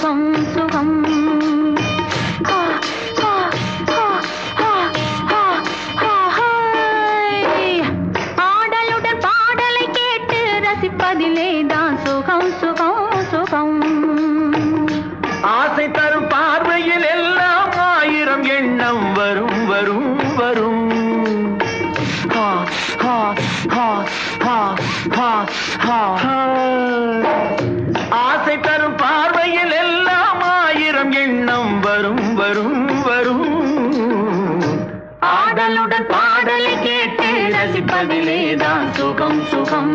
சுகம் சுகம் ஆடலுடன் பாடலை கேட்டு ரசிப்பதிலேதான் சுகம் சுகம் சுகம் ஆசை தரும் பார்வையில் எல்லாம் ஆயிரம் எண்ணம் வரும் வரும் வரும் ஆசை தரும் பார்வையில் எல்லாம் ஆயிரம் எண்ணம் வரும் வரும் வரும் ஆடலுடன் பாடலை கேட்டு ரசிப்பதிலேதான் சுகம் சுகம்